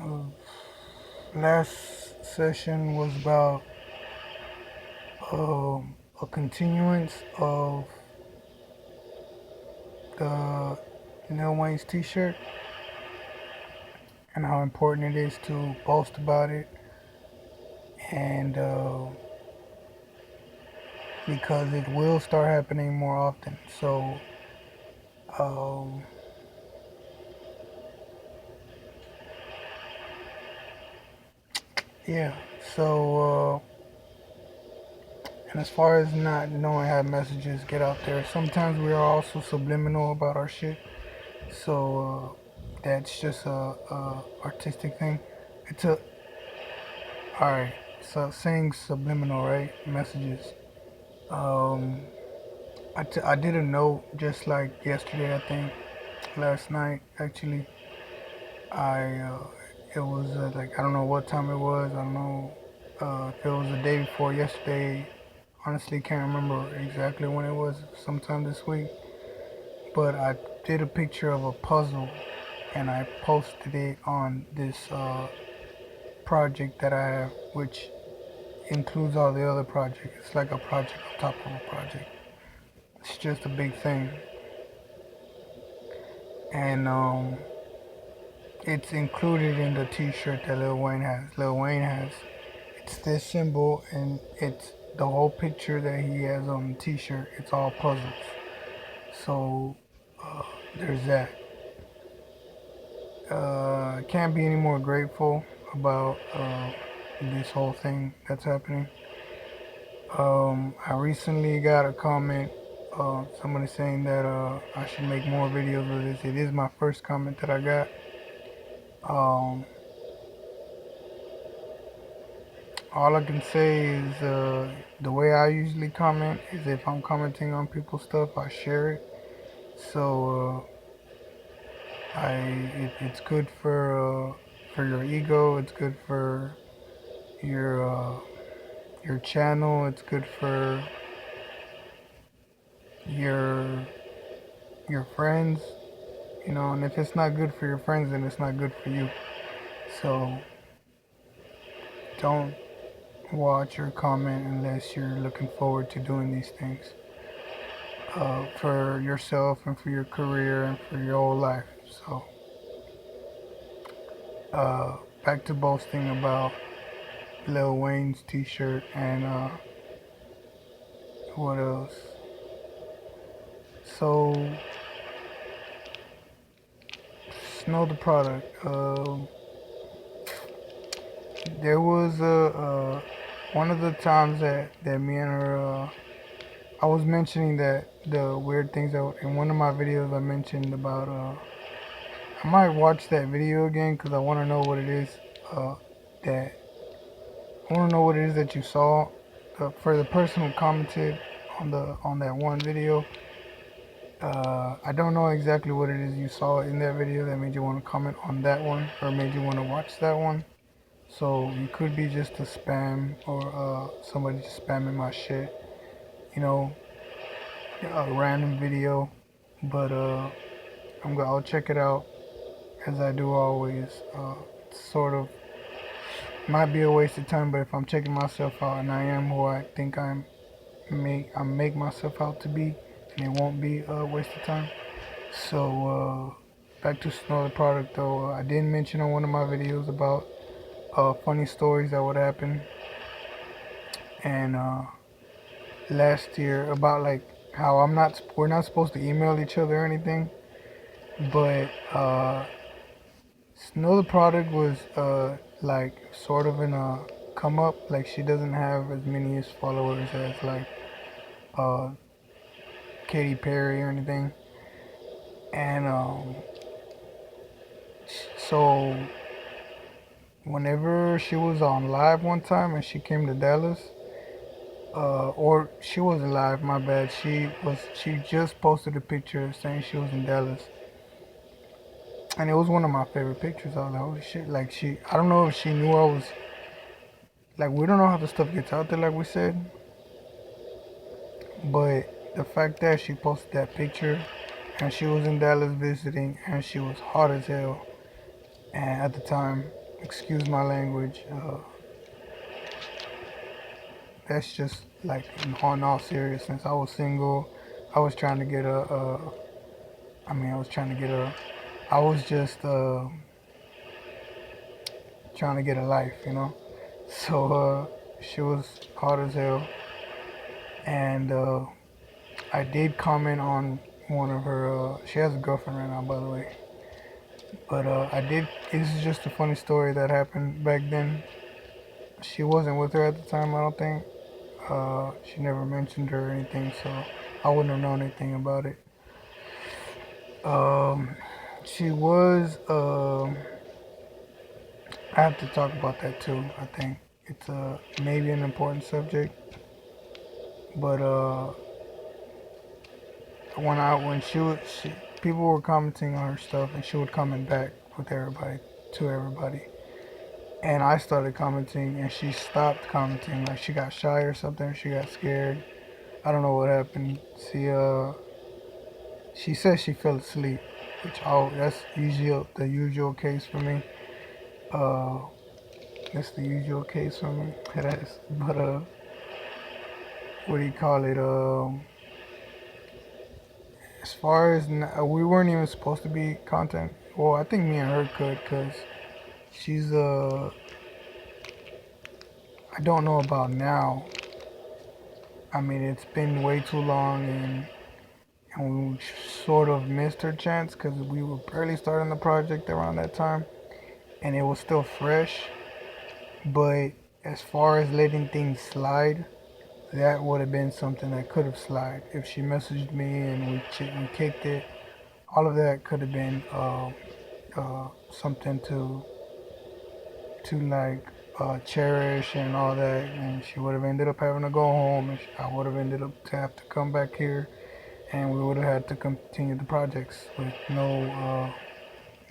Uh, Last session was about a continuance of the Lil Wayne's T-shirt and how important it is to boast about it, and because it will start happening more often. So, um, yeah. So, and as far as not knowing how messages get out there, sometimes we are also subliminal about our shit. So that's just a artistic thing. It's a all right. So saying subliminal, right? Messages. Um, I did a note just like yesterday. I think last night actually. I it was like I don't know what time it was. I don't know if it was the day before yesterday. Honestly, can't remember exactly when it was. Sometime this week. But I did a picture of a puzzle and I posted it on this project that I have, which includes all the other projects. It's like a project on top of a project. It's just a big thing, and it's included in the T-shirt that Lil Wayne has. Lil Wayne has. It's this symbol, and it's the whole picture that he has on the T-shirt. It's all puzzles. So there's that. I can't be any more grateful about this whole thing that's happening. I recently got a comment, somebody saying that I should make more videos of this. It is my first comment that I got. Um, all I can say is the way I usually comment is if I'm commenting on people's stuff, I share it. So it's good for your ego. It's good for your your channel. It's good for your your friends. You know, and if it's not good for your friends, then it's not good for you. So don't watch or comment unless you're looking forward to doing these things for yourself and for your career and for your whole life. So back to boasting about Lil Wayne's T-shirt and what else? So Snow the product. There was one of the times that me and her I was mentioning that the weird things that in one of my videos I mentioned about I might watch that video again because I want to know what it is that I want to know what it is that you saw. For the person who commented on that one video, I don't know exactly what it is you saw in that video that made you want to comment on that one or made you want to watch that one. So you could be just a spam or somebody just spamming my shit, you know, a random video. But I'll check it out as I do always. It's sort of might be a waste of time, but if I'm checking myself out and I am who I think I make myself out to be, then it won't be a waste of time. So back to Snow the product though. I did mention on one of my videos about funny stories that would happen, and last year about like how we're not supposed to email each other or anything, but Snow the product was like sort of in a come up. Like she doesn't have as many as followers as like uh, Katy Perry or anything. And so whenever she was on live one time and she came to Dallas, or she wasn't live, my bad. She just posted a picture saying she was in Dallas, and it was one of my favorite pictures. I was like, holy shit! Like I don't know if she knew I was like, we don't know how the stuff gets out there, like we said, but the fact that she posted that picture and she was in Dallas visiting and she was hot as hell and at the time, excuse my language. That's just like on all seriousness. I was single. I was trying to get I was trying to get I was just trying to get a life, you know. So she was hot as hell, and I did comment on one of her. She has a girlfriend right now, by the way. But I did. This is just a funny story that happened back then. She wasn't with her at the time, I don't think. She never mentioned her or anything, so I wouldn't have known anything about it. Um, she was. I have to talk about that too. I think it's maybe an important subject, but when people were commenting on her stuff, and she would comment back with everybody to everybody, and I started commenting, and she stopped commenting. Like she got shy or something. She got scared. I don't know what happened. She said she fell asleep, which that's usually the usual case for me. Uh, that's the usual case for me. It is. But what do you call it? As far as we weren't even supposed to be content. Well, I think me and her could, cause she's I don't know about now. I mean, it's been way too long, and we sort of missed her chance because we were barely starting the project around that time, and it was still fresh. But as far as letting things slide, that would have been something that could have slid if she messaged me and we kicked it. All of that could have been something to cherish and all that, and she would have ended up having to go home, and I would have ended up to have to come back here, and we would have had to continue the projects with no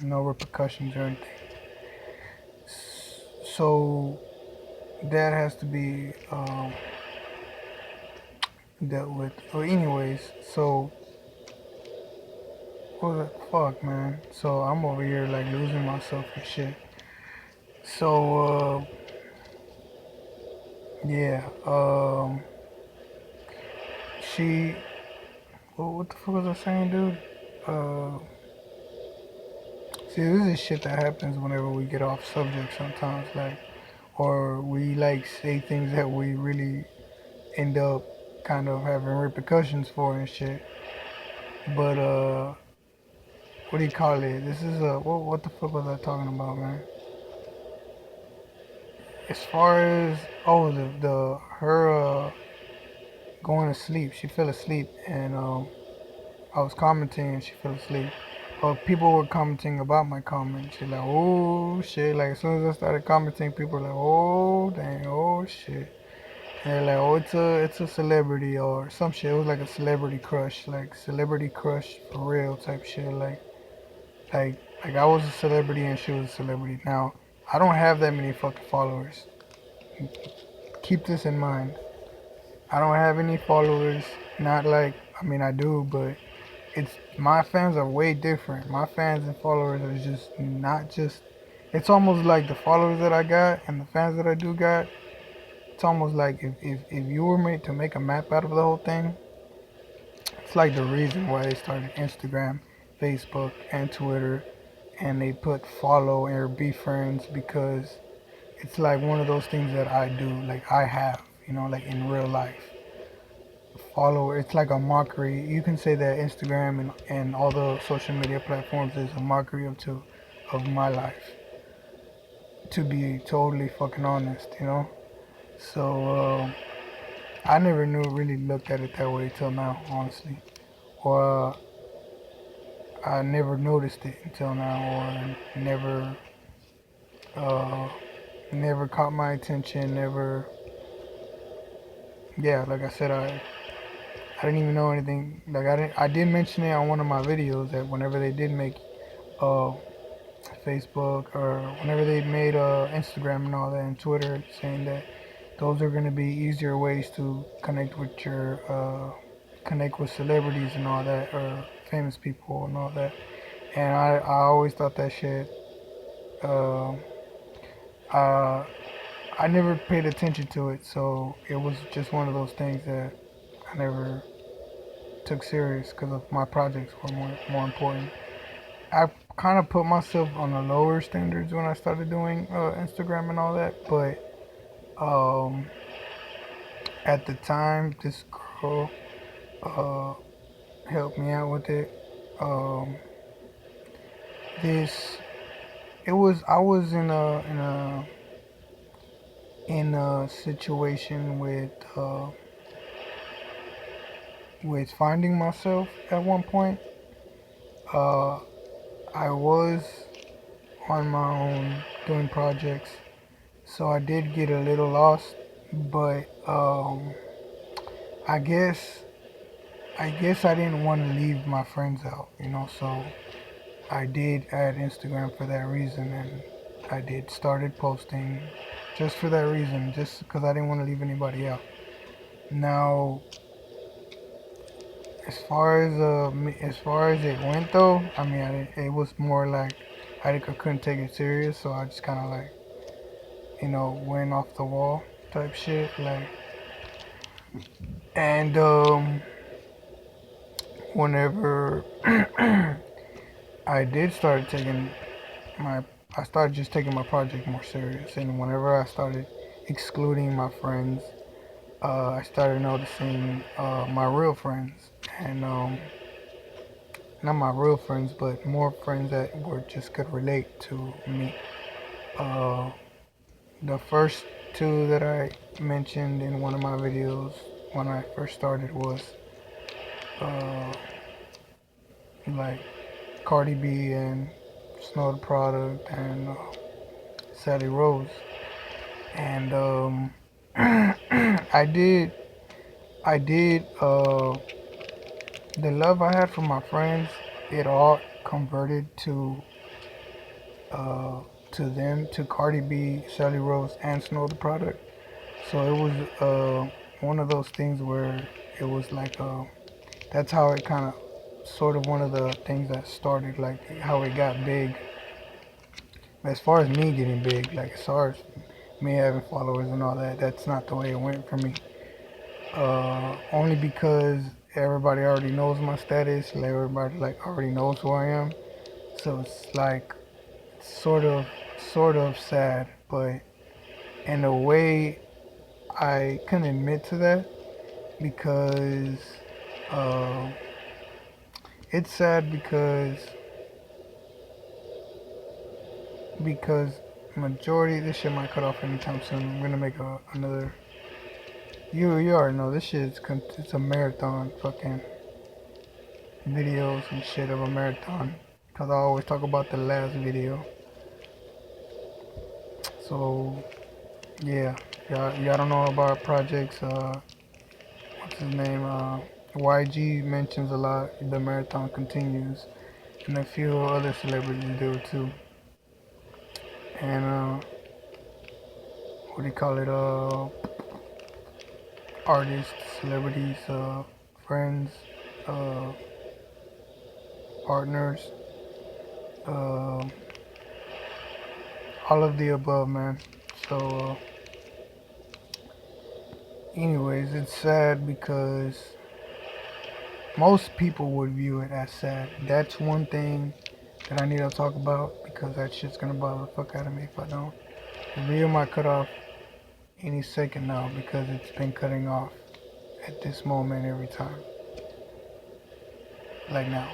repercussions or anything. So that has to be dealt with. Well, anyways, so what the fuck, man? So I'm over here like losing myself and shit. So yeah, she. What the fuck was I saying, dude? See, this is shit that happens whenever we get off subject sometimes, like, or we like say things that we really end up kind of having repercussions for and shit. But what do you call it? This is what the fuck was I talking about, man? As far as the her going to sleep, she fell asleep, and I was commenting and she fell asleep. But people were commenting about my comment. She's like, oh shit! Like as soon as I started commenting, people were like, oh dang, oh shit. And they're like, oh, it's a celebrity or some shit. It was like a celebrity crush, like celebrity crush for real type shit. Like I was a celebrity and she was a celebrity. Now I don't have that many fucking followers. Keep this in mind. I don't have any followers. Not like I mean I do, but it's my fans are way different. My fans and followers are just not just. It's almost like the followers that I got and the fans that I do got. It's almost like if you were made to make a map out of the whole thing, it's like the reason why they started Instagram, Facebook, and Twitter, and they put follow or be friends because it's like one of those things that I do, like I have, like in real life. Follow, it's like a mockery. You can say that Instagram and all the social media platforms is a mockery of my life. To be totally fucking honest. So I never knew really looked at it that way till now, honestly. Or I never noticed it until now, or uh, never caught my attention. Never, yeah, like I said, I didn't even know anything. Like I did mention it on one of my videos that whenever they did make uh, Facebook or whenever they made Instagram and all that and Twitter, saying that those are going to be easier ways to connect with celebrities and all that, or famous people and all that. And I always thought that shit. Uh, uh, I never paid attention to it, so it was just one of those things that I never took serious because of my projects were more important. I kind of put myself on the lower standards when I started doing Instagram and all that, but um, at the time, this girl uh, helped me out with it. Um, this it was I was in a situation with finding myself at one point. Uh, I was on my own doing projects, so I did get a little lost. But I guess I guess I didn't want to leave my friends out, So I did add Instagram for that reason, and I did started posting just for that reason, just because I didn't want to leave anybody out. Now, as far as it went though, I mean, it was more like I couldn't take it serious, so I just kind of like went off the wall type shit, like. And whenever I did start taking my I started just taking my project more serious, and whenever I started excluding my friends, I started noticing my real friends, and not my real friends, but more friends that were just could relate to me. Uh, the first two that I mentioned in one of my videos when I first started was uh, like Cardi B and Snow the Product and Sally Rose, and I did the love I had for my friends. It all converted uh, to Cardi B, Sally Rose, and Snow the Product. So it was one of those things where it was like that's how it kind of sort of one of the things that started like how it got big. As far as me getting big, like as far as me having followers and all that, that's not the way it went for me. Only because everybody already knows my status, like everybody like already knows who I am. So it's like sort of sad, but in a way I can admit to that because uh, it's sad because majority this shit might cut off anytime soon. I'm gonna make another. You already know this shit is it's a marathon fucking videos and shit of a marathon because I always talk about the last video. So yeah, y'all don't know about projects. What's his name? YG mentions a lot. The marathon continues, and a few other celebrities do it too. And what do you call it? Artists, celebrities, friends, uh, partners, uh, all of the above, man. So, anyways, it's sad because most people would view it as sad. That's one thing that I need to talk about because that shit's gonna bother the fuck out of me if I don't. The video might cut off any second now because it's been cutting off at this moment every time. Like now.